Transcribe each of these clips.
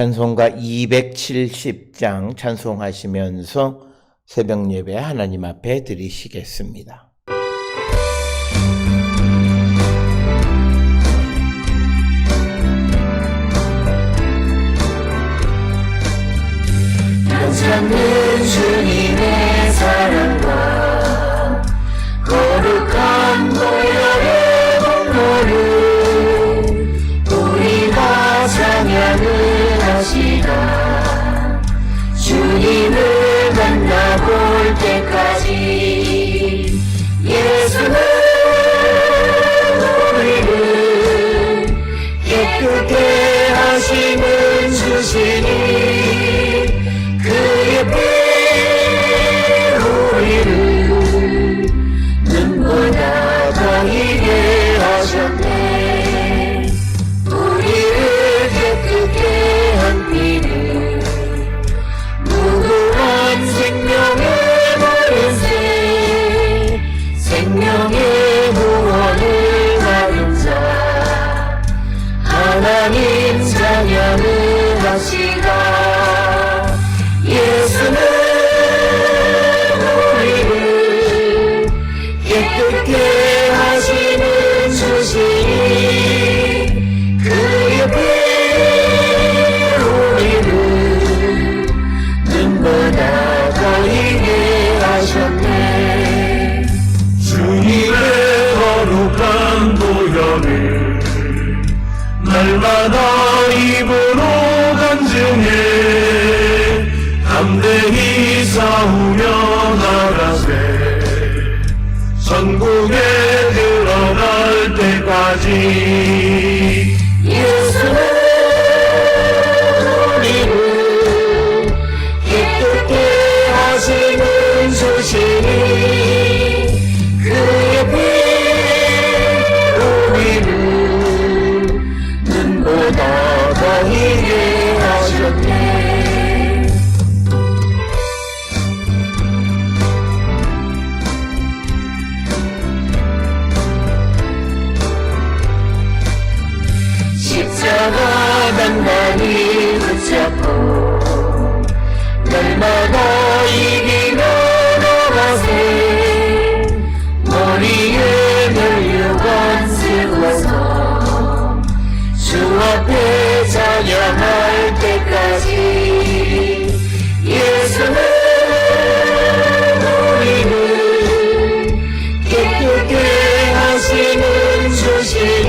찬송가 270장 찬송하시면서 새벽 예배 하나님 앞에 드리시겠습니다. 변찮는 주님의 사랑과 거룩한 보혈의 공로를 우리가 찬양을 하시라. 주님을 만나볼 때까지 예수는 우리를 깨끗게 하시는 주시니 그의 피 우리를 눈보다 더 희게 하셨네. 우리를 깨끗게 한 피는 무고한 생명의 보혈세 생명의 구원을 받은 자 하나님 찬양을 하시라. 예수는 우리를 깨끗게 하시는 주시니 그의 피 우리를 눈보다 더 희게 하셨네. 주님의 거룩한 보혈을 날마다 입으로 간증해 담대히 싸우며 나가세. 천국에 들어갈 때까지 예수는 우리를 깨끗게 하시는 주시니 그의 피 우리를 눈보다 더 희게 하셨네. 십자가 단단히 붙잡고 날마다 이기며 나가세. 머리에 멸류관 쓰고서 주 앞에 찬양할 때까지 예수는 우리를 깨끗게 하시는 주시니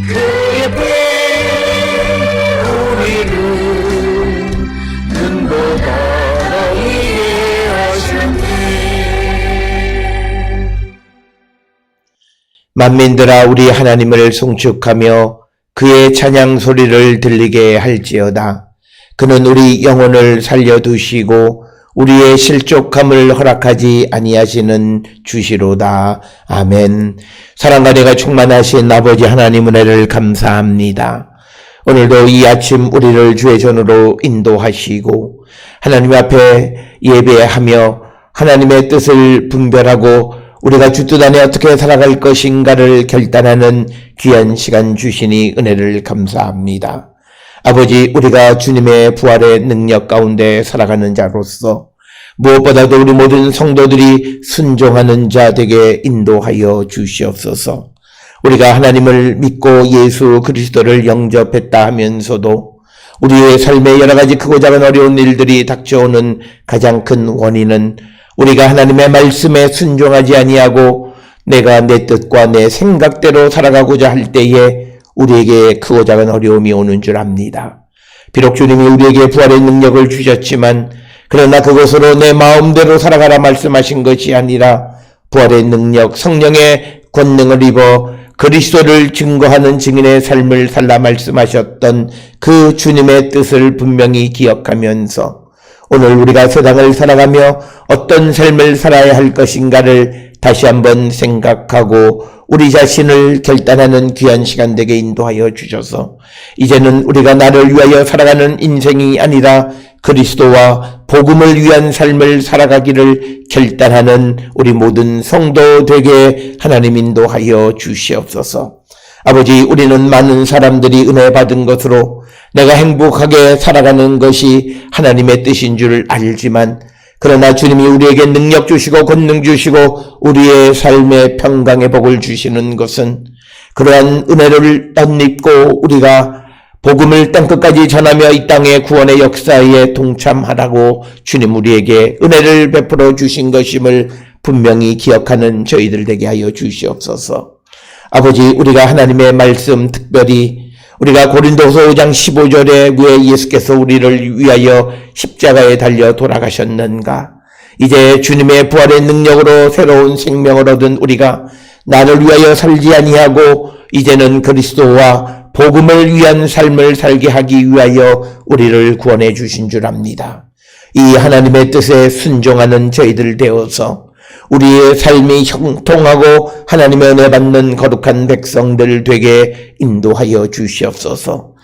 그의 피 우리를 눈보다 더 희게 하셨네. 만민들아 우리 하나님을 송축하며 그의 찬양 소리를 들리게 할지어다. 그는 우리 영혼을 살려두시고 우리의 실족함을 허락하지 아니하시는 주시로다. 아멘. 사랑과 은혜가 충만하신 아버지 하나님 은혜를 감사합니다. 오늘도 이 아침 우리를 주의 전으로 인도하시고 하나님 앞에 예배하며 하나님의 뜻을 분별하고 우리가 주 뜻 안에 어떻게 살아갈 것인가를 결단하는 귀한 시간 주시니 은혜를 감사합니다. 아버지, 우리가 주님의 부활의 능력 가운데 살아가는 자로서 무엇보다도 우리 모든 성도들이 순종하는 자 되게 인도하여 주시옵소서. 우리가 하나님을 믿고 예수 그리스도를 영접했다 하면서도 우리의 삶에 여러 가지 크고 작은 어려운 일들이 닥쳐오는 가장 큰 원인은 우리가 하나님의 말씀에 순종하지 아니하고 내가 내 뜻과 내 생각대로 살아가고자 할 때에 우리에게 크고 작은 어려움이 오는 줄 압니다. 비록 주님이 우리에게 부활의 능력을 주셨지만 그러나 그것으로 내 마음대로 살아가라 말씀하신 것이 아니라 부활의 능력, 성령의 권능을 입어 그리스도를 증거하는 증인의 삶을 살라 말씀하셨던 그 주님의 뜻을 분명히 기억하면서 오늘 우리가 세상을 살아가며 어떤 삶을 살아야 할 것인가를 다시 한번 생각하고 우리 자신을 결단하는 귀한 시간 되게 인도하여 주셔서 이제는 우리가 나를 위하여 살아가는 인생이 아니라 그리스도와 복음을 위한 삶을 살아가기를 결단하는 우리 모든 성도 되게 하나님 인도하여 주시옵소서. 아버지, 우리는 많은 사람들이 은혜 받은 것으로 내가 행복하게 살아가는 것이 하나님의 뜻인 줄 알지만, 그러나 주님이 우리에게 능력 주시고 권능 주시고 우리의 삶의 평강의 복을 주시는 것은 그러한 은혜를 덧입고 우리가 복음을 땅끝까지 전하며 이 땅의 구원의 역사에 동참하라고 주님 우리에게 은혜를 베풀어 주신 것임을 분명히 기억하는 저희들 되게 하여 주시옵소서. 아버지, 우리가 하나님의 말씀, 특별히 우리가 고린도서 5장 15절에 왜 예수께서 우리를 위하여 십자가에 달려 돌아가셨는가? 이제 주님의 부활의 능력으로 새로운 생명을 얻은 우리가 나를 위하여 살지 아니하고 이제는 그리스도와 복음을 위한 삶을 살게 하기 위하여 우리를 구원해 주신 줄 압니다. 이 하나님의 뜻에 순종하는 저희들 되어서 우리의 삶이 형통하고 하나님의 은혜 받는 거룩한 백성들 되게 인도하여 주시옵소서.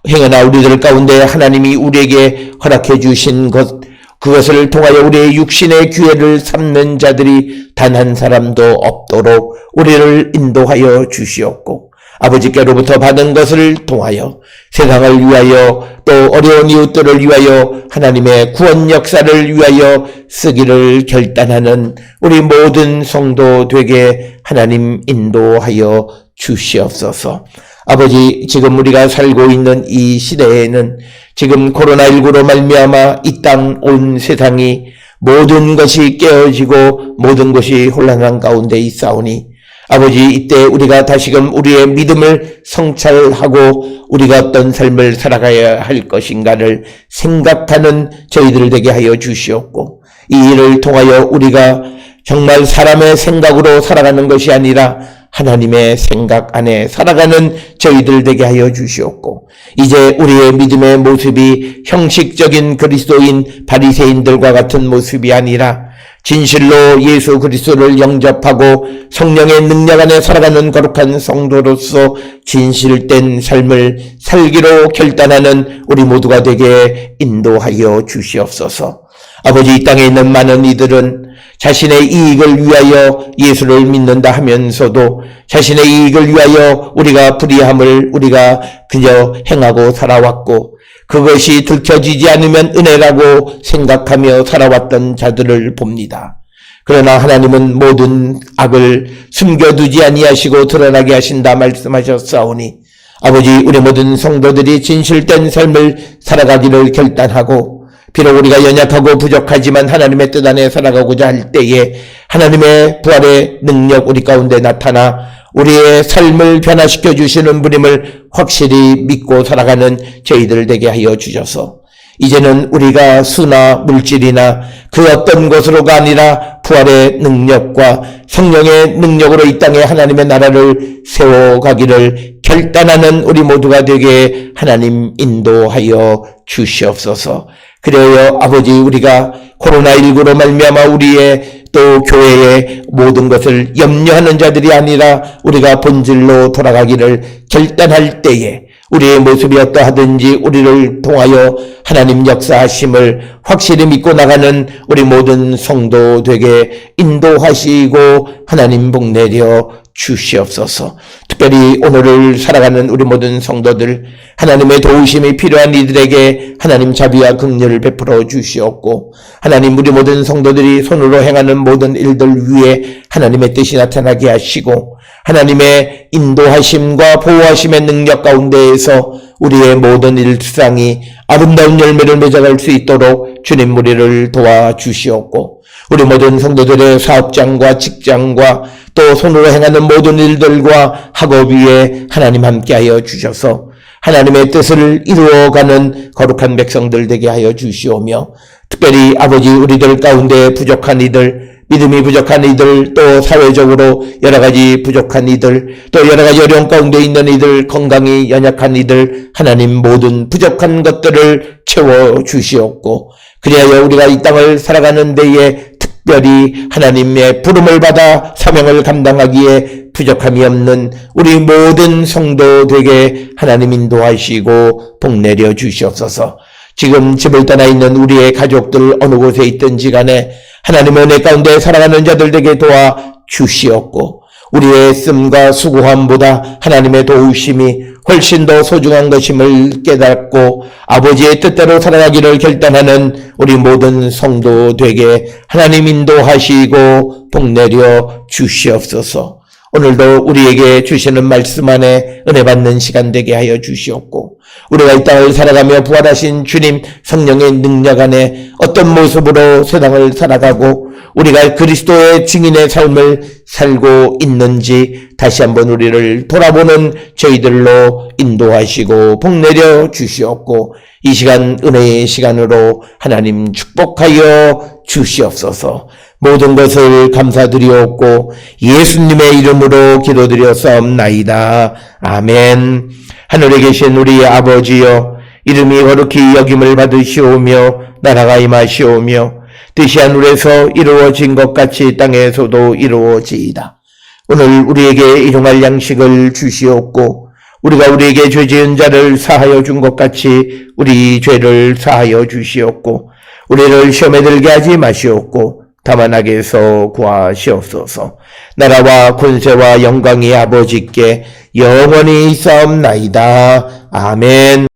행여나 우리들 가운데 하나님이 우리에게 허락해 주신 것, 그것을 통하여 우리의 육신의 기회를 삼는 자들이 단 한 사람도 없도록 우리를 인도하여 주시옵고, 아버지께로부터 받은 것을 통하여 세상을 위하여 또 어려운 이웃들을 위하여 하나님의 구원 역사를 위하여 쓰기를 결단하는 우리 모든 성도 되게 하나님 인도하여 주시옵소서. 아버지, 지금 우리가 살고 있는 이 시대에는 지금 코로나19로 말미암아 이 땅 온 세상이 모든 것이 깨어지고 모든 것이 혼란한 가운데 있사오니, 아버지, 이때 우리가 다시금 우리의 믿음을 성찰하고 우리가 어떤 삶을 살아가야 할 것인가를 생각하는 저희들 되게 하여 주시옵고, 이 일을 통하여 우리가 정말 사람의 생각으로 살아가는 것이 아니라 하나님의 생각 안에 살아가는 저희들 되게 하여 주시옵고, 이제 우리의 믿음의 모습이 형식적인 그리스도인 바리새인들과 같은 모습이 아니라 진실로 예수 그리스도를 영접하고 성령의 능력 안에 살아가는 거룩한 성도로서 진실된 삶을 살기로 결단하는 우리 모두가 되게 인도하여 주시옵소서. 아버지, 이 땅에 있는 많은 이들은 자신의 이익을 위하여 예수를 믿는다 하면서도 자신의 이익을 위하여 우리가 불의함을 우리가 그저 행하고 살아왔고, 그것이 들켜지지 않으면 은혜라고 생각하며 살아왔던 자들을 봅니다. 그러나 하나님은 모든 악을 숨겨두지 아니하시고 드러나게 하신다 말씀하셨사오니, 아버지, 우리 모든 성도들이 진실된 삶을 살아가기를 결단하고, 비록 우리가 연약하고 부족하지만 하나님의 뜻 안에 살아가고자 할 때에 하나님의 부활의 능력 우리 가운데 나타나 우리의 삶을 변화시켜 주시는 분임을 확실히 믿고 살아가는 저희들 되게 하여 주셔서, 이제는 우리가 수나 물질이나 그 어떤 것으로가 아니라 부활의 능력과 성령의 능력으로 이 땅에 하나님의 나라를 세워가기를 결단하는 우리 모두가 되게 하나님 인도하여 주시옵소서. 그래요, 아버지, 우리가 코로나19로 말미암아 우리의 또 교회의 모든 것을 염려하는 자들이 아니라 우리가 본질로 돌아가기를 결단할 때에 우리의 모습이 어떠하든지 우리를 통하여 하나님 역사하심을 확실히 믿고 나가는 우리 모든 성도 되게 인도하시고 하나님 복 내려 주시옵소서. 특별히 오늘을 살아가는 우리 모든 성도들, 하나님의 도우심이 필요한 이들에게 하나님 자비와 긍휼을 베풀어 주시옵고, 하나님 우리 모든 성도들이 손으로 행하는 모든 일들 위에 하나님의 뜻이 나타나게 하시고, 하나님의 인도하심과 보호하심의 능력 가운데에서 우리의 모든 일상이 아름다운 열매를 맺어갈 수 있도록 주님 우리를 도와주시옵고, 우리 모든 성도들의 사업장과 직장과 또 손으로 행하는 모든 일들과 학업 위에 하나님 함께하여 주셔서 하나님의 뜻을 이루어가는 거룩한 백성들 되게 하여 주시오며, 특별히 아버지, 우리들 가운데 부족한 이들, 믿음이 부족한 이들, 또 사회적으로 여러 가지 부족한 이들, 또 여러 가지 어려움 가운데 있는 이들, 건강이 연약한 이들, 하나님 모든 부족한 것들을 채워주시옵고, 그리하여 우리가 이 땅을 살아가는 데에 특별히 하나님의 부름을 받아 사명을 감당하기에 부족함이 없는 우리 모든 성도 되게 하나님 인도하시고 복 내려 주시옵소서. 지금 집을 떠나 있는 우리의 가족들 어느 곳에 있든지 간에 하나님의 은혜 가운데 살아가는 자들에게 도와 주시옵고, 우리의 애씀과 수고함보다 하나님의 도우심이 훨씬 더 소중한 것임을 깨닫고 아버지의 뜻대로 살아가기를 결단하는 우리 모든 성도 되게 하나님 인도하시고 복내려 주시옵소서. 오늘도 우리에게 주시는 말씀 안에 은혜 받는 시간 되게 하여 주시옵고 우리가 이 땅을 살아가며 부활하신 주님 성령의 능력 안에 어떤 모습으로 세상을 살아가고 우리가 그리스도의 증인의 삶을 살고 있는지 다시 한번 우리를 돌아보는 저희들로 인도하시고 복내려 주시옵고 이 시간 은혜의 시간으로 하나님 축복하여 주시옵소서. 모든 것을 감사드리옵고 예수님의 이름으로 기도드렸사옵나이다. 아멘. 하늘에 계신 우리 아버지여, 이름이 거룩히 여김을 받으시오며 나라가 임하시오며 뜻이 하늘에서 이루어진 것 같이 땅에서도 이루어지이다. 오늘 우리에게 일용할 양식을 주시옵고 우리가 우리에게 죄 지은 자를 사하여 준 것 같이 우리 죄를 사하여 주시옵고 우리를 시험에 들게 하지 마시옵고 다만 악에서 구하시옵소서. 나라와 권세와 영광이 아버지께 영원히 있사옵나이다. 아멘.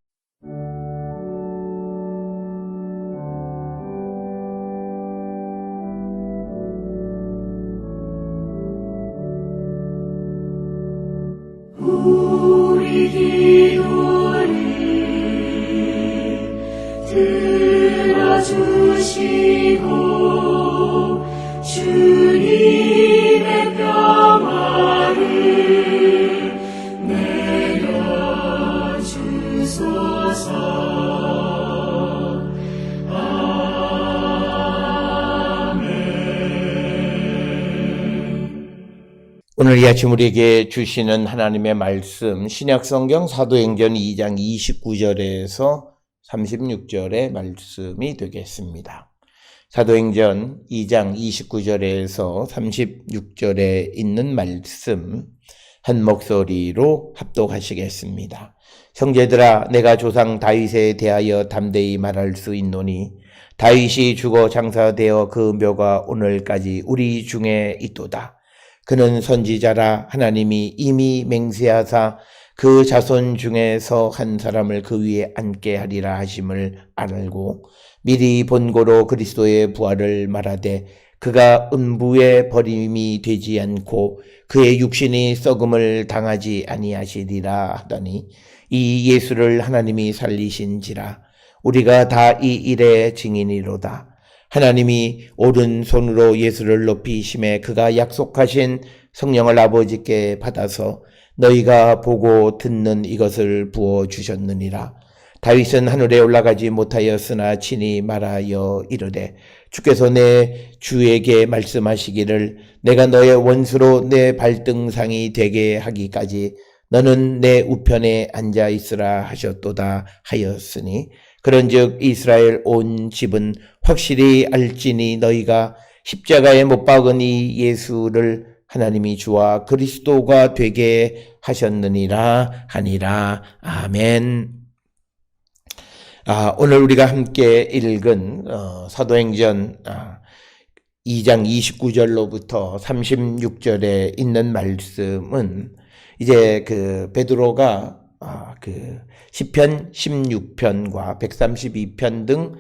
우리 기도를 들어주시고 주님의 평화를 내려주소서. 오늘 이 아침 우리에게 주시는 하나님의 말씀 신약성경 사도행전 2장 29절에서 36절의 말씀이 되겠습니다. 사도행전 2장 29절에서 36절에 있는 말씀 한 목소리로 합독하시겠습니다. 형제들아, 내가 조상 다윗에 대하여 담대히 말할 수 있노니 다윗이 죽어 장사되어 그 묘가 오늘까지 우리 중에 있도다. 그는 선지자라 하나님이 이미 맹세하사 그 자손 중에서 한 사람을 그 위에 앉게 하리라 하심을 알고 미리 본고로 그리스도의 부활을 말하되 그가 음부에 버림이 되지 않고 그의 육신이 썩음을 당하지 아니하시리라 하더니 이 예수를 하나님이 살리신지라. 우리가 다 이 일의 증인이로다. 하나님이 오른손으로 예수를 높이심에 그가 약속하신 성령을 아버지께 받아서 너희가 보고 듣는 이것을 부어주셨느니라. 다윗은 하늘에 올라가지 못하였으나 친히 말하여 이르되 주께서 내 주에게 말씀하시기를 내가 너의 원수로 내 발등상이 되게 하기까지 너는 내 우편에 앉아 있으라 하셨도다 하였으니 그런즉 이스라엘 온 집은 확실히 알지니 너희가 십자가에 못 박은 이 예수를 하나님이 주와 그리스도가 되게 하셨느니라 하니라. 아멘. 오늘 우리가 함께 읽은 사도행전 2장 29절로부터 36절에 있는 말씀은 이제 그 베드로가 그 시편 16편과 132편 등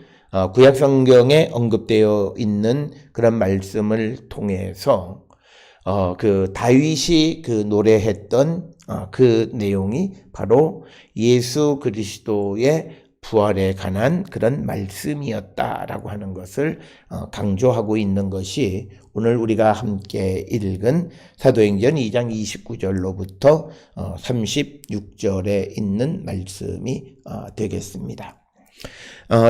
구약 성경에 언급되어 있는 그런 말씀을 통해서 그 다윗이 그 노래했던 그 내용이 바로 예수 그리스도의 부활에 관한 그런 말씀이었다라고 하는 것을 강조하고 있는 것이 오늘 우리가 함께 읽은 사도행전 2장 29절로부터 36절에 있는 말씀이 되겠습니다.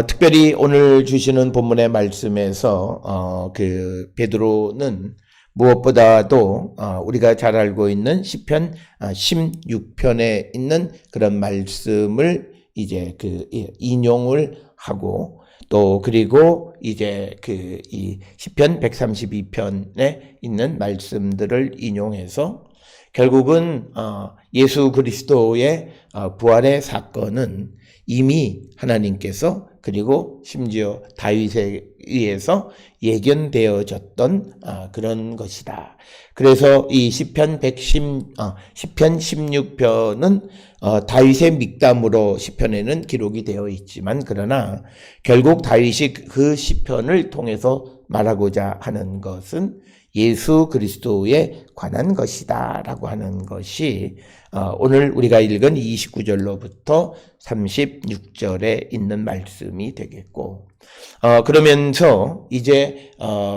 특별히 오늘 주시는 본문의 말씀에서 그 베드로는 무엇보다도 우리가 잘 알고 있는 시편 16편에 있는 그런 말씀을 이제 그 인용을 하고 또 그리고 이제 그 이 시편 132편에 있는 말씀들을 인용해서 결국은 예수 그리스도의 부활의 사건은 이미 하나님께서 그리고 심지어 다윗의 의해서 예견되어졌던 그런 것이다. 그래서 이 시편 16편은 다윗의 믹담으로 시편에는 기록이 되어 있지만, 그러나 결국 다윗이 그 시편을 통해서 말하고자 하는 것은 예수 그리스도에 관한 것이다 라고 하는 것이 오늘 우리가 읽은 29절로부터 36절에 있는 말씀이 되겠고, 그러면서 이제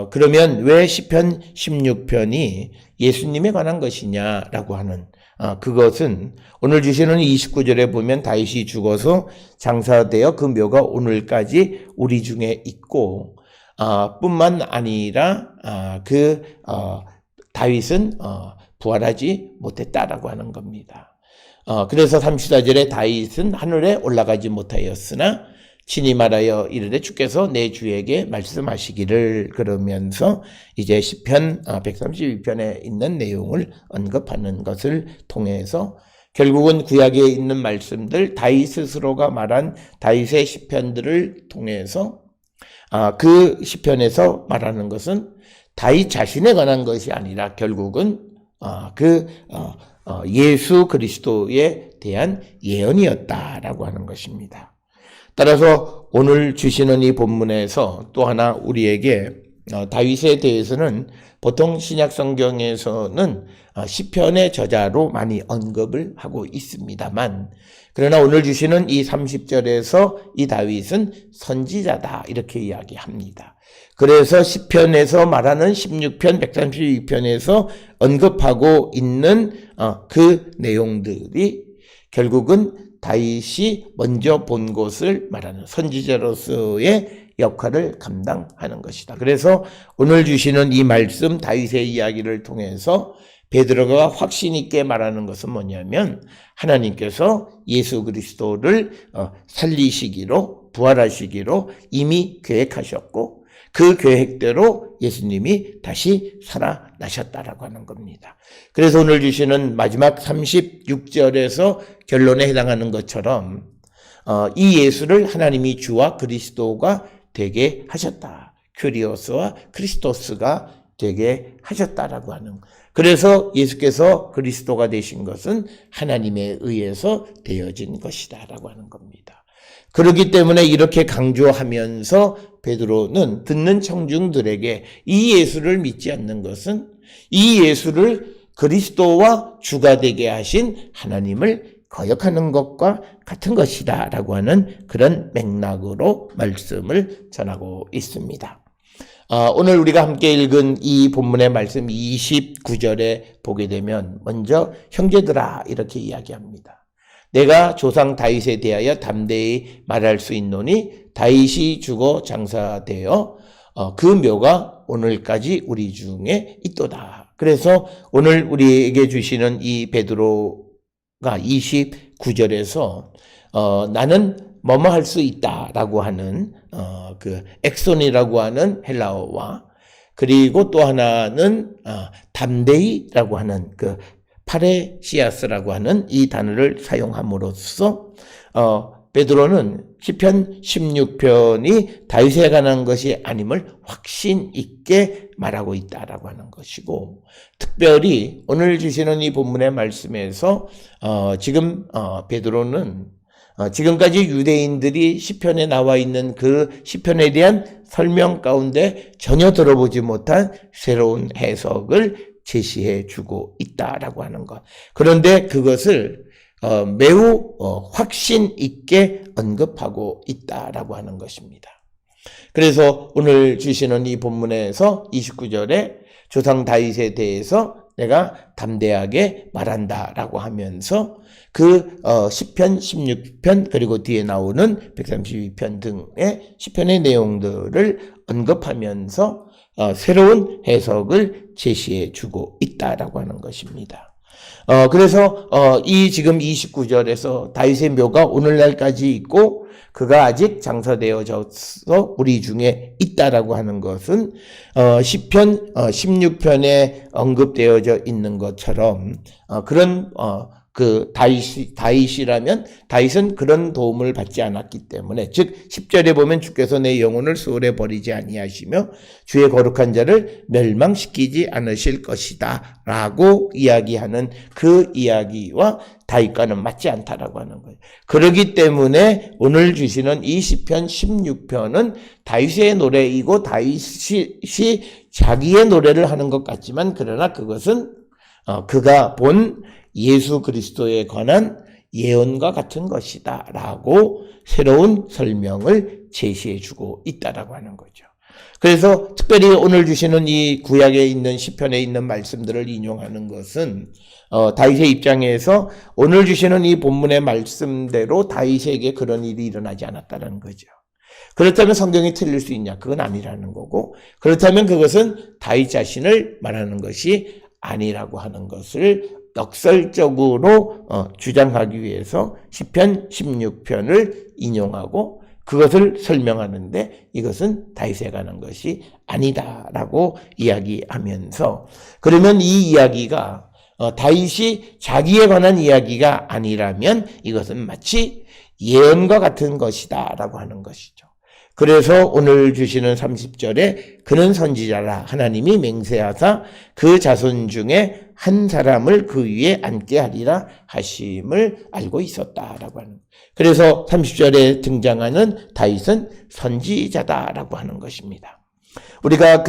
그러면 왜 시편 16편이 예수님에 관한 것이냐라고 하는 그것은 오늘 주시는 29절에 보면 다윗이 죽어서 장사되어 그 묘가 오늘까지 우리 중에 있고, 뿐만 아니라 다윗은 부활하지 못했다라고 하는 겁니다. 그래서 34절에 다윗은 하늘에 올라가지 못하였으나 친히 말하여 이르되 주께서 내 주에게 말씀하시기를, 그러면서 이제 시편 132편에 있는 내용을 언급하는 것을 통해서 결국은 구약에 있는 말씀들, 다윗 스스로가 말한 다윗의 시편들을 통해서 그 시편에서 말하는 것은 다윗 자신에 관한 것이 아니라 결국은 예수 그리스도에 대한 예언이었다라고 하는 것입니다. 따라서 오늘 주시는 이 본문에서 또 하나 우리에게 다윗에 대해서는 보통 신약 성경에서는 시편의 저자로 많이 언급을 하고 있습니다만, 그러나 오늘 주시는 이 30절에서 이 다윗은 선지자다 이렇게 이야기합니다. 그래서 시편에서 말하는 16편, 132편에서 언급하고 있는 그 내용들이 결국은 다윗이 먼저 본 것을 말하는 선지자로서의 역할을 감당하는 것이다. 그래서 오늘 주시는 이 말씀 다윗의 이야기를 통해서 베드로가 확신 있게 말하는 것은 뭐냐면, 하나님께서 예수 그리스도를 살리시기로, 부활하시기로 이미 계획하셨고 그 계획대로 예수님이 다시 살아나셨다라고 하는 겁니다. 그래서 오늘 주시는 마지막 36절에서 결론에 해당하는 것처럼 이 예수를 하나님이 주와 그리스도가 되게 하셨다. 큐리오스와 크리스토스가 되게 하셨다라고 하는. 그래서 예수께서 그리스도가 되신 것은 하나님에 의해서 되어진 것이다라고 하는 겁니다. 그렇기 때문에 이렇게 강조하면서 베드로는 듣는 청중들에게 이 예수를 믿지 않는 것은 이 예수를 그리스도와 주가 되게 하신 하나님을 거역하는 것과 같은 것이다 라고 하는 그런 맥락으로 말씀을 전하고 있습니다. 오늘 우리가 함께 읽은 이 본문의 말씀 29절에 보게 되면 먼저 형제들아 이렇게 이야기합니다. 내가 조상 다윗에 대하여 담대히 말할 수 있노니 다윗이 죽어 장사되어 그 묘가 오늘까지 우리 중에 있도다. 그래서 오늘 우리에게 주시는 이 베드로가 29절에서 나는 뭐뭐 할 수 있다라고 하는 그 엑손이라고 하는 헬라어와 그리고 또 하나는 담대히라고 하는 그 파레시아스라고 하는 이 단어를 사용함으로써 베드로는 시편 16편이 다윗에 관한 것이 아님을 확신 있게 말하고 있다라고 하는 것이고, 특별히 오늘 주시는 이 본문의 말씀에서 지금 베드로는 지금까지 유대인들이 시편에 나와 있는 그 시편에 대한 설명 가운데 전혀 들어보지 못한 새로운 해석을 제시해 주고 있다라고 하는 것. 그런데 그것을 매우 확신 있게 언급하고 있다라고 하는 것입니다. 그래서 오늘 주시는 이 본문에서 29절에 조상 다윗에 대해서 내가 담대하게 말한다라고 하면서 그 시편 16편 그리고 뒤에 나오는 132편 등의 시편의 내용들을 언급하면서 새로운 해석을 제시해 주고 있다라고 하는 것입니다. 그래서 이 지금 29절에서 다윗의 묘가 오늘날까지 있고 그가 아직 장사되어져서 우리 중에 있다라고 하는 것은 시편 16편에 언급되어져 있는 것처럼 그런 그 다윗이라면 다윗은 그런 도움을 받지 않았기 때문에, 즉 10절에 보면 주께서 내 영혼을 수월에 버리지 아니하시며 주의 거룩한 자를 멸망시키지 않으실 것이다 라고 이야기하는 그 이야기와 다윗과는 맞지 않다라고 하는 거예요. 그렇기 때문에 오늘 주시는 이 시편 16편은 다윗의 노래이고 다윗이 자기의 노래를 하는 것 같지만, 그러나 그것은 그가 본 예수 그리스도에 관한 예언과 같은 것이다 라고 새로운 설명을 제시해 주고 있다라고 하는 거죠. 그래서 특별히 오늘 주시는 이 구약에 있는 시편에 있는 말씀들을 인용하는 것은 다윗의 입장에서 오늘 주시는 이 본문의 말씀대로 다윗에게 그런 일이 일어나지 않았다는 거죠. 그렇다면 성경이 틀릴 수 있냐? 그건 아니라는 거고, 그렇다면 그것은 다윗 자신을 말하는 것이 아니라고 하는 것을 역설적으로 주장하기 위해서 시편 16편을 인용하고 그것을 설명하는데, 이것은 다윗에 관한 것이 아니다라고 이야기하면서, 그러면 이 이야기가 다윗이 자기에 관한 이야기가 아니라면 이것은 마치 예언과 같은 것이다라고 하는 것이죠. 그래서 오늘 주시는 30절에 그는 선지자라 하나님이 맹세하사 그 자손 중에 한 사람을 그 위에 앉게 하리라 하심을 알고 있었다라고 하는. 그래서 30절에 등장하는 다윗은 선지자다라고 하는 것입니다. 우리가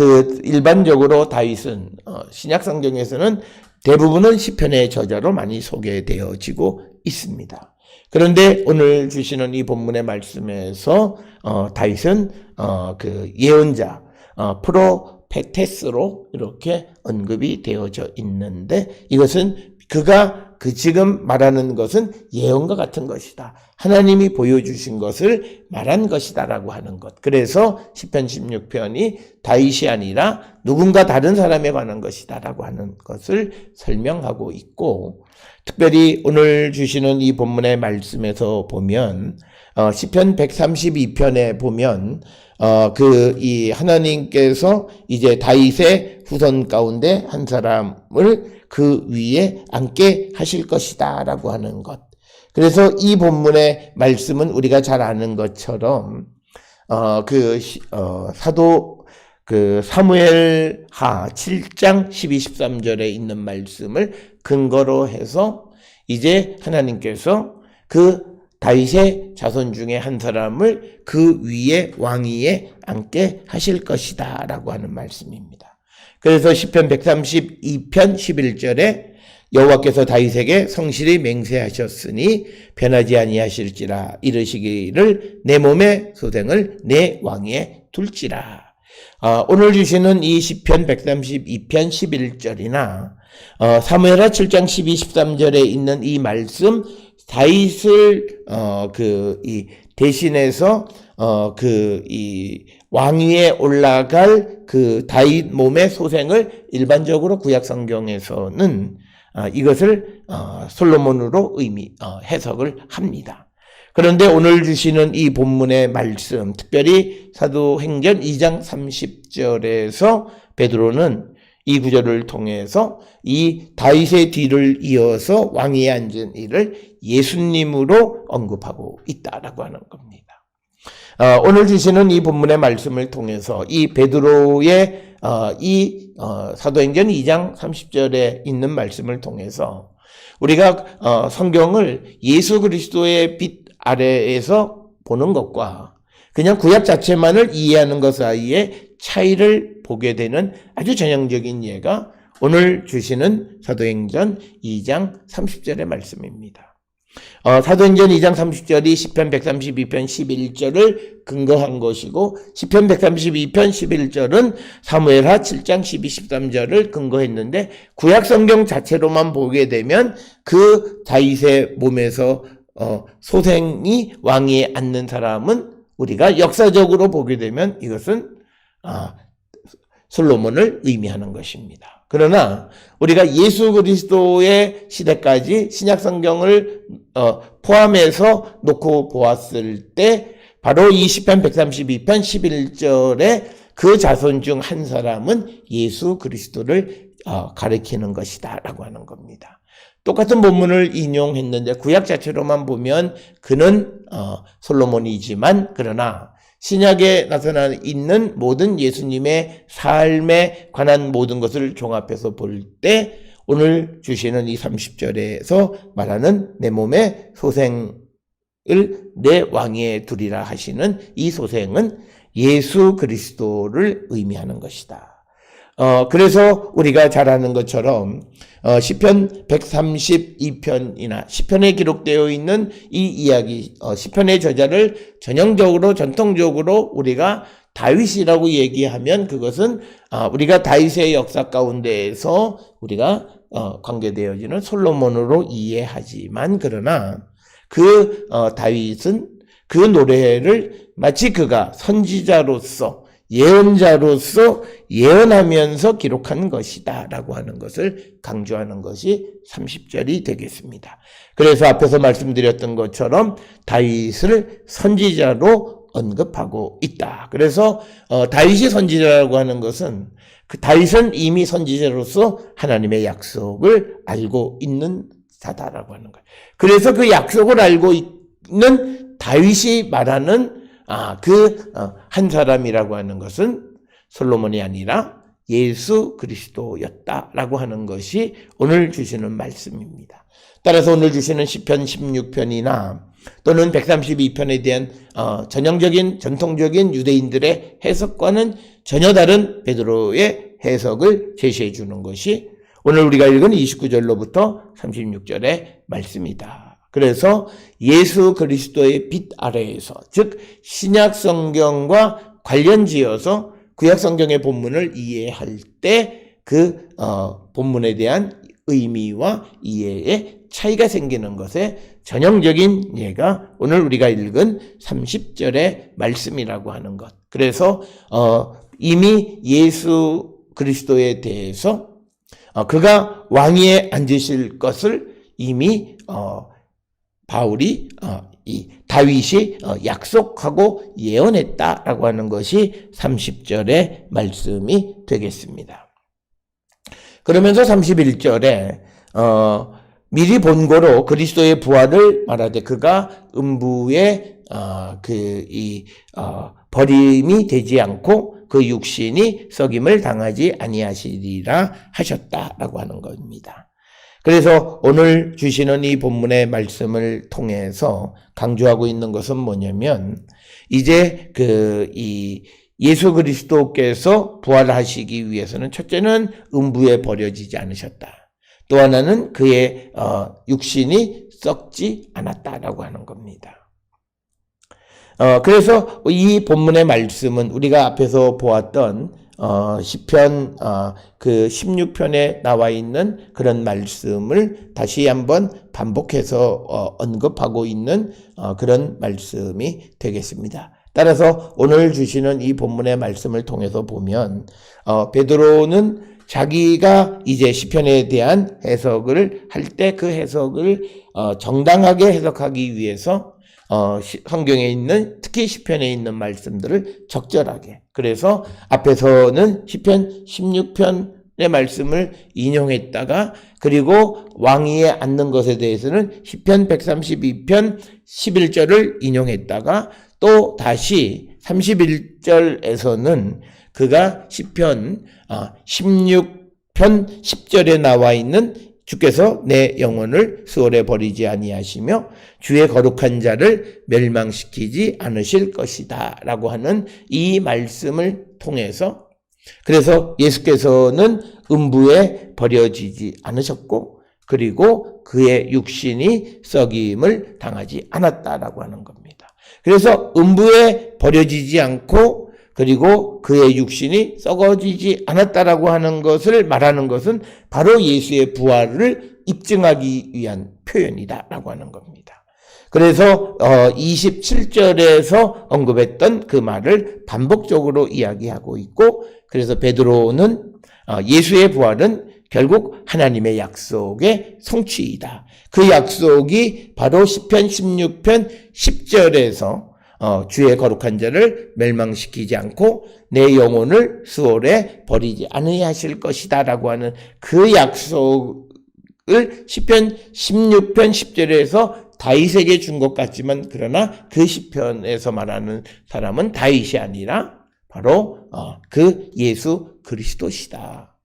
일반적으로 다윗은 신약 성경에서는 대부분은 시편의 저자로 많이 소개되어지고 있습니다. 그런데 오늘 주시는 이 본문의 말씀에서 다윗은 그 예언자 프로페테스로 이렇게 언급이 되어져 있는데, 이것은 그가 지금 말하는 것은 예언과 같은 것이다. 하나님이 보여주신 것을 말한 것이다라고 하는 것. 그래서 시편 16편이 다윗이 아니라 누군가 다른 사람에 관한 것이다라고 하는 것을 설명하고 있고, 특별히 오늘 주시는 이 본문의 말씀에서 보면 시편 132편에 보면 이 하나님께서 이제 다윗의 후손 가운데 한 사람을 그 위에 앉게 하실 것이다라고 하는 것. 그래서 이 본문의 말씀은 우리가 잘 아는 것처럼 사무엘하 7장 12, 13절에 있는 말씀을 근거로 해서 이제 하나님께서 그 다윗의 자손 중에 한 사람을 그 위에 왕위에 앉게 하실 것이다 라고 하는 말씀입니다. 그래서 시편 132편 11절에 여호와께서 다윗에게 성실히 맹세하셨으니 변하지 아니하실지라 이르시기를 내 몸의 소생을 내 왕위에 둘지라. 오늘 주시는 이 시편 132편 11절이나 사무엘하 7장 12, 13절에 있는 이 말씀, 다윗을 대신해서 이 왕위에 올라갈 그 다윗 몸의 소생을 일반적으로 구약 성경에서는 이것을 솔로몬으로 해석을 합니다. 그런데 오늘 주시는 이 본문의 말씀, 특별히 사도행전 2장 30절에서 베드로는 이 구절을 통해서 이 다윗의 뒤를 이어서 왕위에 앉은 이를 예수님으로 언급하고 있다라고 하는 겁니다. 오늘 주시는 이 본문의 말씀을 통해서 이 베드로의 사도행전 2장 30절에 있는 말씀을 통해서 우리가 성경을 예수 그리스도의 빛 아래에서 보는 것과 그냥 구약 자체만을 이해하는 것 사이에 차이를 보게 되는 아주 전형적인 예가 오늘 주시는 사도행전 2장 30절의 말씀입니다. 사도행전 2장 30절이 시편 132편 11절을 근거한 것이고 시편 132편 11절은 사무엘하 7장 12, 13절을 근거했는데 구약 성경 자체로만 보게 되면 그 다윗의 몸에서 소생이 왕위에 앉는 사람은 우리가 역사적으로 보게 되면 이것은 솔로몬을 의미하는 것입니다. 그러나 우리가 예수 그리스도의 시대까지 신약 성경을 포함해서 놓고 보았을 때 바로 이 시편 132편 11절에 그 자손 중 한 사람은 예수 그리스도를 가리키는 것이다 라고 하는 겁니다. 똑같은 본문을 인용했는데 구약 자체로만 보면 그는 솔로몬이지만 그러나 신약에 나타나 있는 모든 예수님의 삶에 관한 모든 것을 종합해서 볼 때 오늘 주시는 이 30절에서 말하는 내 몸의 소생을 내 왕위에 두리라 하시는 이 소생은 예수 그리스도를 의미하는 것이다. 그래서 우리가 잘 아는 것처럼 시편 132편이나 시편에 기록되어 있는 이 이야기, 시편의 저자를 전형적으로 전통적으로 우리가 다윗이라고 얘기하면 그것은 우리가 다윗의 역사 가운데에서 우리가 관계되어지는 솔로몬으로 이해하지만 그러나 그 다윗은 그 노래를 마치 그가 선지자로서 예언자로서 예언하면서 기록한 것이다 라고 하는 것을 강조하는 것이 30절이 되겠습니다. 그래서 앞에서 말씀드렸던 것처럼 다윗을 선지자로 언급하고 있다. 그래서 다윗이 선지자라고 하는 것은 그 다윗은 이미 선지자로서 하나님의 약속을 알고 있는 자다라고 하는 거예요. 그래서 그 약속을 알고 있는 다윗이 말하는 한 사람이라고 하는 것은 솔로몬이 아니라 예수 그리스도였다라고 하는 것이 오늘 주시는 말씀입니다. 따라서 오늘 주시는 시편 16편이나 또는 132편에 대한 전형적인 전통적인 유대인들의 해석과는 전혀 다른 베드로의 해석을 제시해 주는 것이 오늘 우리가 읽은 29절로부터 36절의 말씀이다. 그래서 예수 그리스도의 빛 아래에서, 즉 신약 성경과 관련지어서 구약 성경의 본문을 이해할 때 그 본문에 대한 의미와 이해에 차이가 생기는 것에 전형적인 예가 오늘 우리가 읽은 30절의 말씀이라고 하는 것. 그래서 이미 예수 그리스도에 대해서 그가 왕위에 앉으실 것을 이미 바울이 이 다윗이 약속하고 예언했다라고 하는 것이 30절의 말씀이 되겠습니다. 그러면서 31절에 미리 본고로 그리스도의 부활을 말하되 그가 음부에 버림이 되지 않고 그 육신이 썩임을 당하지 아니하시리라 하셨다라고 하는 겁니다. 그래서 오늘 주시는 이 본문의 말씀을 통해서 강조하고 있는 것은 뭐냐면 이제 이 예수 그리스도께서 부활하시기 위해서는 첫째는 음부에 버려지지 않으셨다. 또 하나는 그의 육신이 썩지 않았다라고 하는 겁니다. 그래서 이 본문의 말씀은 우리가 앞에서 보았던 시편 16편에 나와 있는 그런 말씀을 다시 한번 반복해서 언급하고 있는 그런 말씀이 되겠습니다. 따라서 오늘 주시는 이 본문의 말씀을 통해서 보면 베드로는 자기가 이제 시편에 대한 해석을 할 때 그 해석을 정당하게 해석하기 위해서 성경에 있는 특히 시편에 있는 말씀들을 적절하게, 그래서 앞에서는 시편 16편의 말씀을 인용했다가 그리고 왕위에 앉는 것에 대해서는 시편 132편 11절을 인용했다가 또 다시 31절에서는 그가 시편 16편 10절에 나와 있는 주께서 내 영혼을 수월에 버리지 아니하시며 주의 거룩한 자를 멸망시키지 않으실 것이다 라고 하는 이 말씀을 통해서, 그래서 예수께서는 음부에 버려지지 않으셨고 그리고 그의 육신이 썩임을 당하지 않았다라고 하는 겁니다. 그래서 음부에 버려지지 않고 그리고 그의 육신이 썩어지지 않았다라고 하는 것을 말하는 것은 바로 예수의 부활을 입증하기 위한 표현이다라고 하는 겁니다. 그래서 27절에서 언급했던 그 말을 반복적으로 이야기하고 있고, 그래서 베드로는 예수의 부활은 결국 하나님의 약속의 성취이다. 그 약속이 바로 시편 16편 10절에서 주의 거룩한 자를 멸망시키지 않고 내 영혼을 수월에 버리지 아니하실 것이다 라고 하는 그 약속을 시편 16편 10절에서 다윗에게 준 것 같지만 그러나 그 시편에서 말하는 사람은 다윗이 아니라 바로 그 예수 그리스도시다.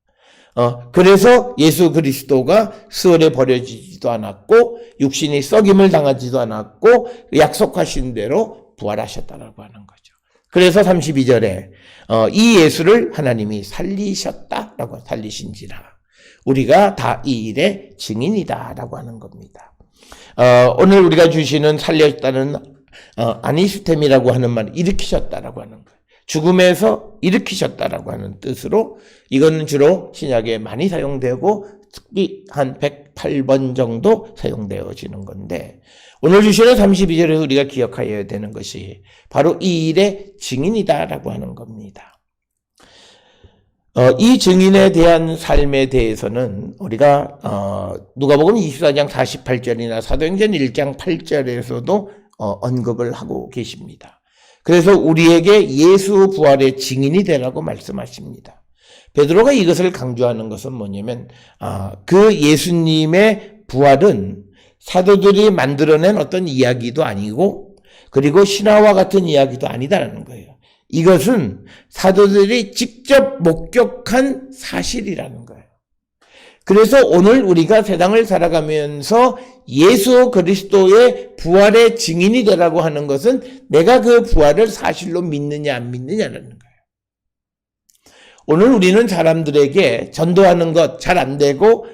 그래서 예수 그리스도가 수월에 버려지지도 않았고 육신이 썩임을 당하지도 않았고 약속하신 대로 부활하셨다라고 하는 거죠. 그래서 32절에 이 예수를 하나님이 살리셨다라고 살리신지라 우리가 다 이 일의 증인이다라고 하는 겁니다. 오늘 우리가 주시는 살렸다는 아니스템이라고 하는 말 일으키셨다라고 하는 거예요. 죽음에서 일으키셨다라고 하는 뜻으로 이거는 주로 신약에 많이 사용되고 특히 한 108번 정도 사용되어지는 건데 오늘 주시는 32절에서 우리가 기억하여야 되는 것이 바로 이 일의 증인이다라고 하는 겁니다. 이 증인에 대한 삶에 대해서는 우리가 누가복음 24장 48절이나 사도행전 1장 8절에서도 언급을 하고 계십니다. 그래서 우리에게 예수 부활의 증인이 되라고 말씀하십니다. 베드로가 이것을 강조하는 것은 뭐냐면 그 예수님의 부활은 사도들이 만들어낸 어떤 이야기도 아니고 그리고 신화와 같은 이야기도 아니다라는 거예요. 이것은 사도들이 직접 목격한 사실이라는 거예요. 그래서 오늘 우리가 세상을 살아가면서 예수 그리스도의 부활의 증인이 되라고 하는 것은 내가 그 부활을 사실로 믿느냐 안 믿느냐라는 거예요. 오늘 우리는 사람들에게 전도하는 것 잘 안 되고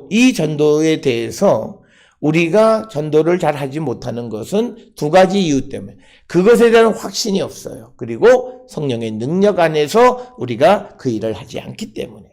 이 전도에 대해서 우리가 전도를 잘 하지 못하는 것은 두 가지 이유 때문에 그것에 대한 확신이 없어요. 그리고 성령의 능력 안에서 우리가 그 일을 하지 않기 때문에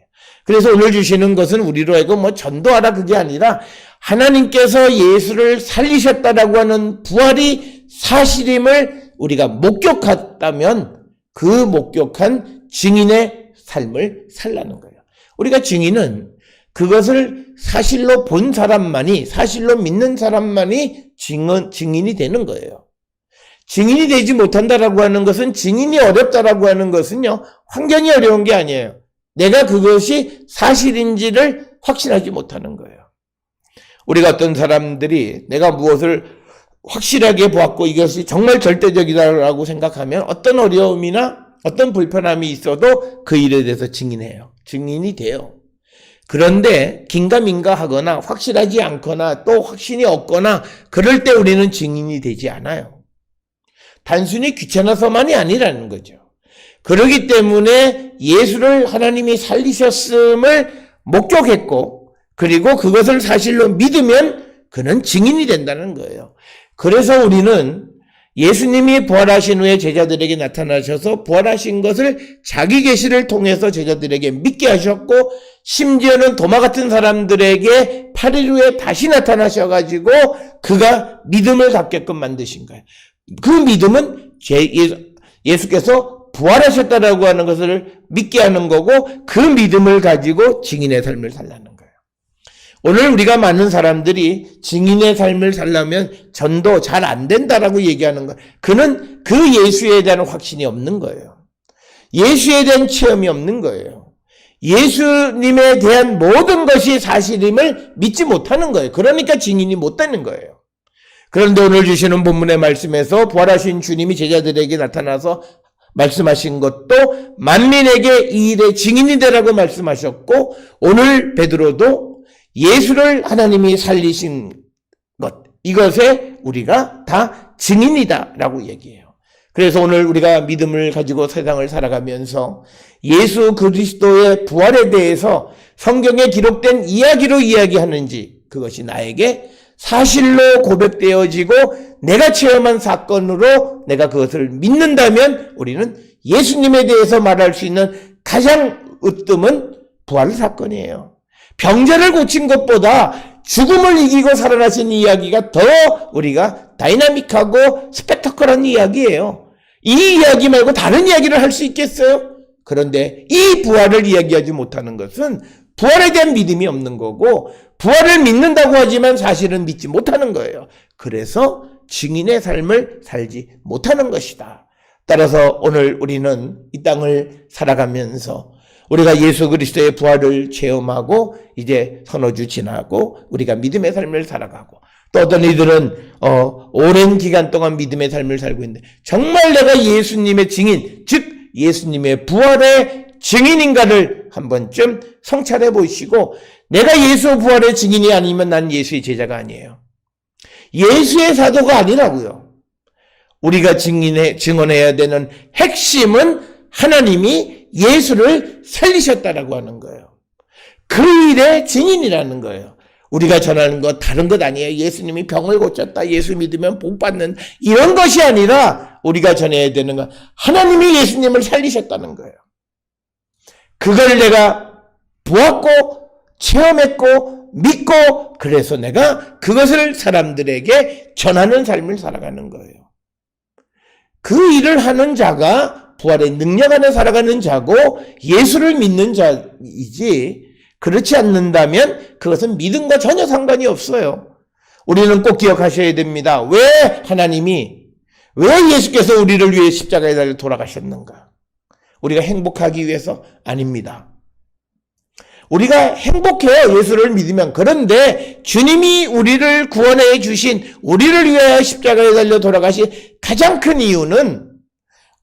그래서 오늘 주시는 것은 우리로 하여금 전도하라 그게 아니라 하나님께서 예수를 살리셨다라고 하는 부활이 사실임을 우리가 목격했다면 그 목격한 증인의 삶을 살라는 거예요. 우리가 증인은 그것을 사실로 본 사람만이 사실로 믿는 사람만이 증인이 되는 거예요. 증인이 되지 못한다라고 하는 것은 증인이 어렵다라고 하는 것은요. 환경이 어려운 게 아니에요. 내가 그것이 사실인지를 확신하지 못하는 거예요. 우리가 어떤 사람들이 내가 무엇을 확실하게 보았고 이것이 정말 절대적이다라고 생각하면 어떤 어려움이나 어떤 불편함이 있어도 그 일에 대해서 증인해요. 증인이 돼요. 그런데 긴가민가 하거나 확실하지 않거나 또 확신이 없거나 그럴 때 우리는 증인이 되지 않아요. 단순히 귀찮아서만이 아니라는 거죠. 그렇기 때문에 예수를 하나님이 살리셨음을 목격했고 그리고 그것을 사실로 믿으면 그는 증인이 된다는 거예요. 그래서 우리는 예수님이 부활하신 후에 제자들에게 나타나셔서 부활하신 것을 자기 계시를 통해서 제자들에게 믿게 하셨고 심지어는 도마 같은 사람들에게 8일 후에 다시 나타나셔가지고 그가 믿음을 갖게끔 만드신 거예요. 그 믿음은 예수께서 부활하셨다라고 하는 것을 믿게 하는 거고 그 믿음을 가지고 증인의 삶을 살라는 거예요. 오늘 우리가 많은 사람들이 증인의 삶을 살려면 전도 잘 안 된다라고 얘기하는 거. 그는 그 예수에 대한 확신이 없는 거예요. 예수에 대한 체험이 없는 거예요. 예수님에 대한 모든 것이 사실임을 믿지 못하는 거예요. 그러니까 증인이 못 되는 거예요. 그런데 오늘 주시는 본문의 말씀에서 부활하신 주님이 제자들에게 나타나서 말씀하신 것도 만민에게 이 일의 증인이 되라고 말씀하셨고 오늘 베드로도 예수를 하나님이 살리신 것 이것에 우리가 다 증인이다라고 얘기해요. 그래서 오늘 우리가 믿음을 가지고 세상을 살아가면서 예수 그리스도의 부활에 대해서 성경에 기록된 이야기로 이야기하는지 그것이 나에게 사실로 고백되어지고 내가 체험한 사건으로 내가 그것을 믿는다면 우리는 예수님에 대해서 말할 수 있는 가장 으뜸은 부활 사건이에요. 병자를 고친 것보다 죽음을 이기고 살아나신 이야기가 더 우리가 다이나믹하고 스펙터클한 이야기예요. 이 이야기 말고 다른 이야기를 할 수 있겠어요? 그런데 이 부활을 이야기하지 못하는 것은 부활에 대한 믿음이 없는 거고 부활을 믿는다고 하지만 사실은 믿지 못하는 거예요. 그래서 증인의 삶을 살지 못하는 것이다. 따라서 오늘 우리는 이 땅을 살아가면서 우리가 예수 그리스도의 부활을 체험하고 이제 서너주 지나고 우리가 믿음의 삶을 살아가고 또 어떤 이들은 오랜 기간 동안 믿음의 삶을 살고 있는데 정말 내가 예수님의 증인, 즉 예수님의 부활의 증인인가를 한 번쯤 성찰해 보시고 내가 예수 부활의 증인이 아니면 난 예수의 제자가 아니에요. 예수의 사도가 아니라고요. 우리가 증언해야 되는 핵심은 하나님이 예수를 살리셨다라고 하는 거예요. 그 일의 증인이라는 거예요. 우리가 전하는 것 다른 것 아니에요. 예수님이 병을 고쳤다. 예수 믿으면 복 받는 이런 것이 아니라 우리가 전해야 되는 건 하나님이 예수님을 살리셨다는 거예요. 그걸 내가 보았고 체험했고 믿고 그래서 내가 그것을 사람들에게 전하는 삶을 살아가는 거예요. 그 일을 하는 자가 부활의 능력 안에 살아가는 자고 예수를 믿는 자이지 그렇지 않는다면 그것은 믿음과 전혀 상관이 없어요. 우리는 꼭 기억하셔야 됩니다. 왜 예수께서 우리를 위해 십자가에 달려 돌아가셨는가? 우리가 행복하기 위해서? 아닙니다. 우리가 행복해요. 예수를 믿으면. 그런데 주님이 우리를 구원해 주신 우리를 위하여 십자가에 달려 돌아가신 가장 큰 이유는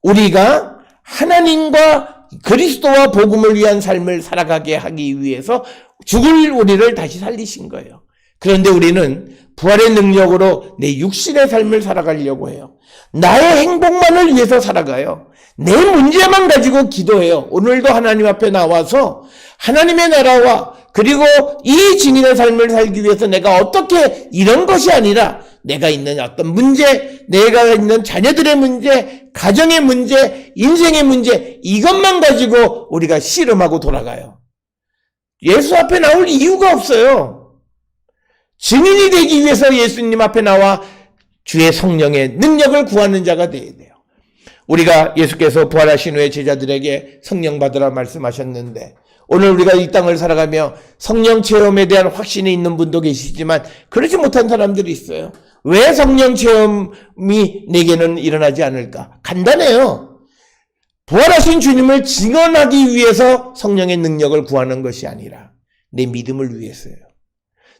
우리가 하나님과 그리스도와 복음을 위한 삶을 살아가게 하기 위해서 죽을 우리를 다시 살리신 거예요. 그런데 우리는 부활의 능력으로 내 육신의 삶을 살아가려고 해요. 나의 행복만을 위해서 살아가요. 내 문제만 가지고 기도해요. 오늘도 하나님 앞에 나와서 하나님의 나라와 그리고 이 증인의 삶을 살기 위해서 내가 어떻게 이런 것이 아니라 내가 있는 어떤 문제, 내가 있는 자녀들의 문제, 가정의 문제, 인생의 문제 이것만 가지고 우리가 씨름하고 돌아가요. 예수 앞에 나올 이유가 없어요. 증인이 되기 위해서 예수님 앞에 나와 주의 성령의 능력을 구하는 자가 되어야 돼요. 우리가 예수께서 부활하신 후에 제자들에게 성령 받으라 말씀하셨는데 오늘 우리가 이 땅을 살아가며 성령 체험에 대한 확신이 있는 분도 계시지만 그렇지 못한 사람들이 있어요. 왜 성령 체험이 내게는 일어나지 않을까? 간단해요. 부활하신 주님을 증언하기 위해서 성령의 능력을 구하는 것이 아니라 내 믿음을 위해서요.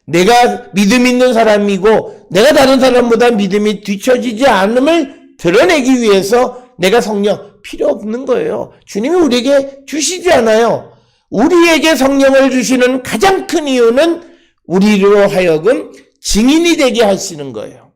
내가 믿음 있는 사람이고 내가 다른 사람보다 믿음이 뒤처지지 않음을 드러내기 위해서 내가 성령 필요 없는 거예요. 주님이 우리에게 주시지 않아요. 우리에게 성령을 주시는 가장 큰 이유는 우리로 하여금 증인이 되게 하시는 거예요.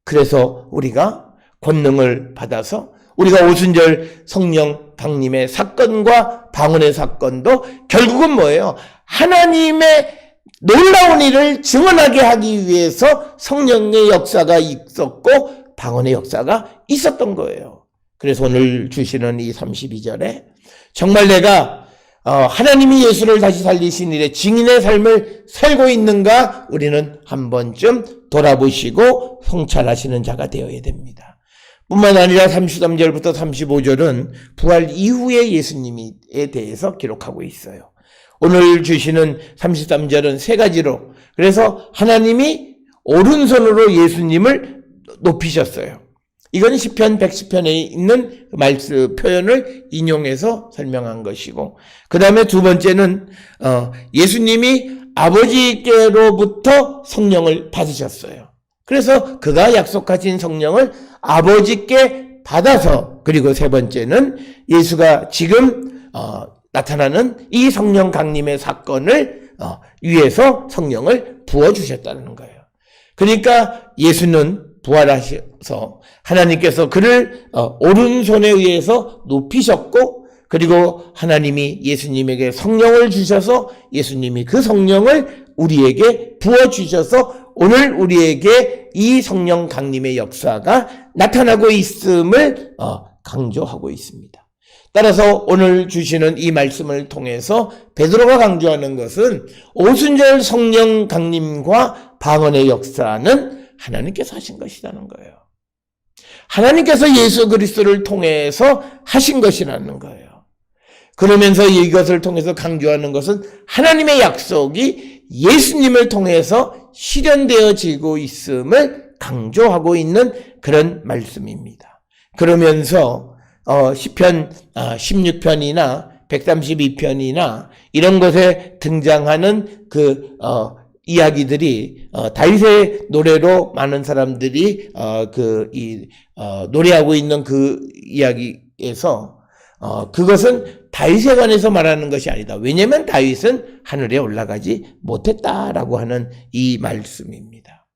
그래서 우리가 권능을 받아서 우리가 오순절 성령 강림의 사건과 방언의 사건도 결국은 뭐예요? 하나님의 놀라운 일을 증언하게 하기 위해서 성령의 역사가 있었고 방언의 역사가 있었던 거예요. 그래서 오늘 주시는 이 32절에 정말 내가 하나님이 예수를 다시 살리신 일에 증인의 삶을 살고 있는가 우리는 한 번쯤 돌아보시고 성찰하시는 자가 되어야 됩니다. 뿐만 아니라 33절부터 35절은 부활 이후의 예수님에 대해서 기록하고 있어요. 오늘 주시는 33절은 세 가지로 그래서 하나님이 오른손으로 예수님을 높이셨어요. 이건 시편 110편에 있는 말씀 표현을 인용해서 설명한 것이고 그 다음에 두 번째는 예수님이 아버지께로부터 성령을 받으셨어요. 그래서 그가 약속하신 성령을 아버지께 받아서 그리고 세 번째는 예수가 지금 나타나는 이 성령 강림의 사건을 위해서 성령을 부어주셨다는 거예요. 그러니까 예수는 부활하셔서 하나님께서 그를 오른손에 의해서 높이셨고 그리고 하나님이 예수님에게 성령을 주셔서 예수님이 그 성령을 우리에게 부어주셔서 오늘 우리에게 이 성령 강림의 역사가 나타나고 있음을 강조하고 있습니다. 따라서 오늘 주시는 이 말씀을 통해서 베드로가 강조하는 것은 오순절 성령 강림과 방언의 역사는 하나님께서 하신 것이라는 거예요. 하나님께서 예수 그리스도를 통해서 하신 것이라는 거예요. 그러면서 이것을 통해서 강조하는 것은 하나님의 약속이 예수님을 통해서 실현되어지고 있음을 강조하고 있는 그런 말씀입니다. 그러면서 시편 16편이나 132편이나 이런 것에 등장하는 이야기들이 다윗의 노래로 많은 사람들이 노래하고 있는 그 이야기에서 그것은 다윗에 관해서 말하는 것이 아니다. 왜냐하면 다윗은 하늘에 올라가지 못했다라고 하는 이 말씀입니다.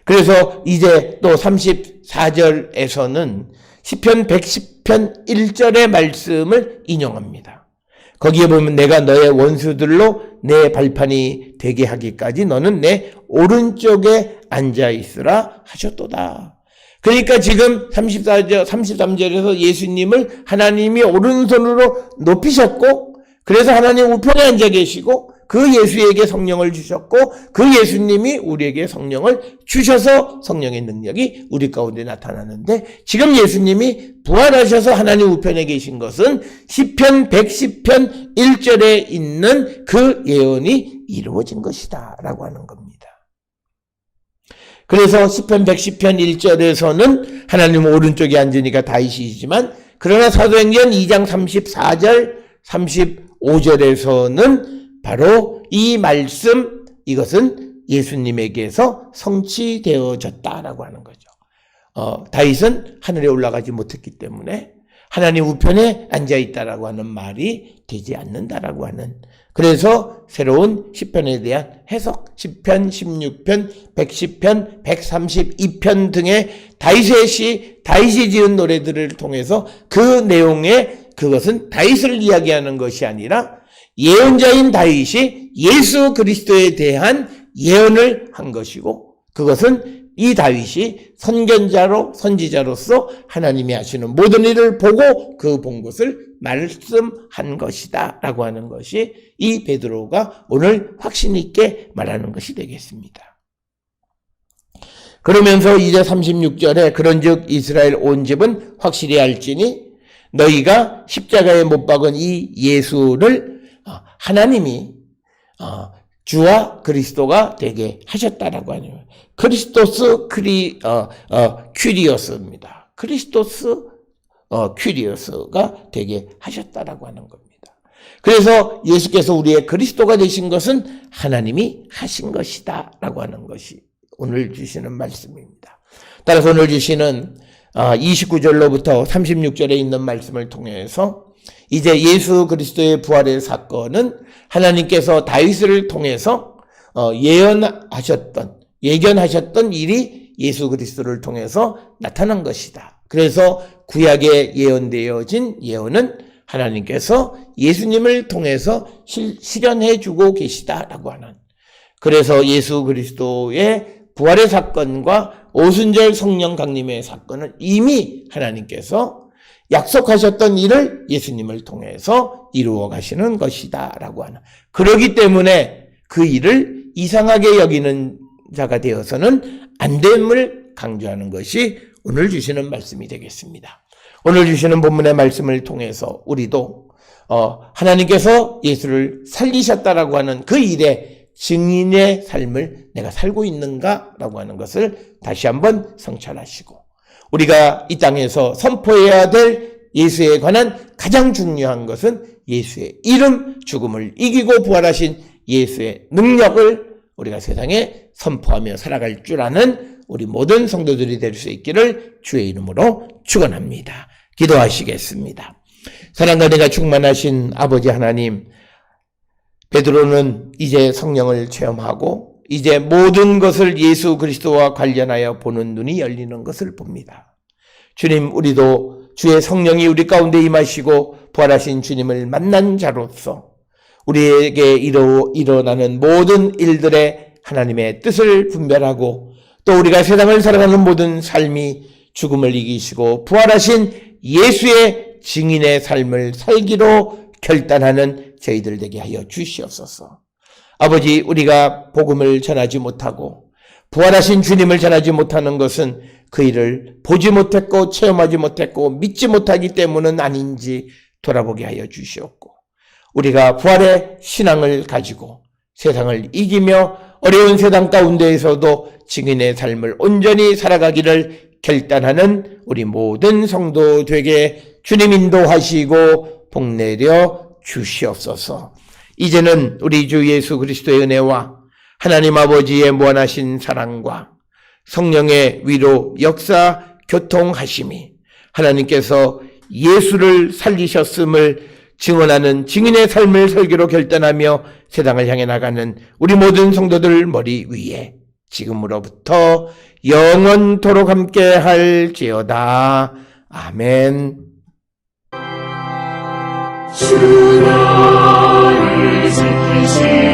그래서 이제 또 34절에서는 시편 110편 1절의 말씀을 인용합니다. 거기에 보면 내가 너의 원수들로 내 발판이 되게 하기까지 너는 내 오른쪽에 앉아있으라 하셨도다. 그러니까 지금 33절에서 예수님을 하나님이 오른손으로 높이셨고, 그래서 하나님 우편에 앉아 계시고, 그 예수에게 성령을 주셨고, 그 예수님이 우리에게 성령을 주셔서 성령의 능력이 우리 가운데 나타나는데, 지금 예수님이 부활하셔서 하나님 우편에 계신 것은 시편 110편 1절에 있는 그 예언이 이루어진 것이다 라고 하는 겁니다. 그래서 시편 110편 1절에서는 하나님 오른쪽에 앉으니까 다윗이지만, 그러나 사도행전 2장 34절 35절에서는 바로 이 말씀, 이것은 예수님에게서 성취되어졌다라고 하는 거죠. 다윗은 하늘에 올라가지 못했기 때문에 하나님 우편에 앉아있다라고 하는 말이 되지 않는다라고 하는, 그래서 새로운 시편에 대한 해석, 시편 16편, 110편, 132편 등의 다윗의 시, 다윗이 지은 노래들을 통해서 그 내용에 그것은 다윗을 이야기하는 것이 아니라 예언자인 다윗이 예수 그리스도에 대한 예언을 한 것이고, 그것은 이 다윗이 선견자로 선지자로서 하나님이 하시는 모든 일을 보고 그 본 것을 말씀한 것이다 라고 하는 것이 이 베드로가 오늘 확신 있게 말하는 것이 되겠습니다. 그러면서 이제 36절에 그런즉 이스라엘 온 집은 확실히 알지니 너희가 십자가에 못 박은 이 예수를 하나님이 주와 그리스도가 되게 하셨다라고 하는 거예요. 크리스토스 큐리오스입니다. 크리스토스 큐리오스가 되게 하셨다라고 하는 겁니다. 그래서 예수께서 우리의 그리스도가 되신 것은 하나님이 하신 것이다 라고 하는 것이 오늘 주시는 말씀입니다. 따라서 오늘 주시는 29절로부터 36절에 있는 말씀을 통해서 이제 예수 그리스도의 부활의 사건은 하나님께서 다윗을 통해서 예견하셨던 일이 예수 그리스도를 통해서 나타난 것이다. 그래서 구약에 예언되어진 예언은 하나님께서 예수님을 통해서 실현해 주고 계시다라고 하는, 그래서 예수 그리스도의 부활의 사건과 오순절 성령 강림의 사건은 이미 하나님께서 약속하셨던 일을 예수님을 통해서 이루어 가시는 것이다 라고 하는, 그렇기 때문에 그 일을 이상하게 여기는 자가 되어서는 안 됨을 강조하는 것이 오늘 주시는 말씀이 되겠습니다. 오늘 주시는 본문의 말씀을 통해서 우리도 하나님께서 예수를 살리셨다라고 하는 그 일의 증인의 삶을 내가 살고 있는가라고 하는 것을 다시 한번 성찰하시고, 우리가 이 땅에서 선포해야 될 예수에 관한 가장 중요한 것은 예수의 이름, 죽음을 이기고 부활하신 예수의 능력을 우리가 세상에 선포하며 살아갈 줄 아는 우리 모든 성도들이 될 수 있기를 주의 이름으로 축원합니다. 기도하시겠습니다. 사랑과 은혜가 충만하신 아버지 하나님, 베드로는 이제 성령을 체험하고 이제 모든 것을 예수 그리스도와 관련하여 보는 눈이 열리는 것을 봅니다. 주님, 우리도 주의 성령이 우리 가운데 임하시고 부활하신 주님을 만난 자로서 우리에게 일어나는 모든 일들의 하나님의 뜻을 분별하고, 또 우리가 세상을 살아가는 모든 삶이 죽음을 이기시고 부활하신 예수의 증인의 삶을 살기로 결단하는 저희들 되게 하여 주시옵소서. 아버지, 우리가 복음을 전하지 못하고 부활하신 주님을 전하지 못하는 것은 그 일을 보지 못했고 체험하지 못했고 믿지 못하기 때문은 아닌지 돌아보게 하여 주시옵고, 우리가 부활의 신앙을 가지고 세상을 이기며 어려운 세상 가운데에서도 증인의 삶을 온전히 살아가기를 결단하는 우리 모든 성도 되게 주님 인도하시고 복내려 주시옵소서. 이제는 우리 주 예수 그리스도의 은혜와 하나님 아버지의 무한하신 사랑과 성령의 위로 역사 교통하심이 하나님께서 예수를 살리셨음을 증언하는 증인의 삶을 설교로 결단하며 세상을 향해 나가는 우리 모든 성도들 머리 위에 지금으로부터 영원토록 함께 할지어다. 아멘. 주 나를 지키시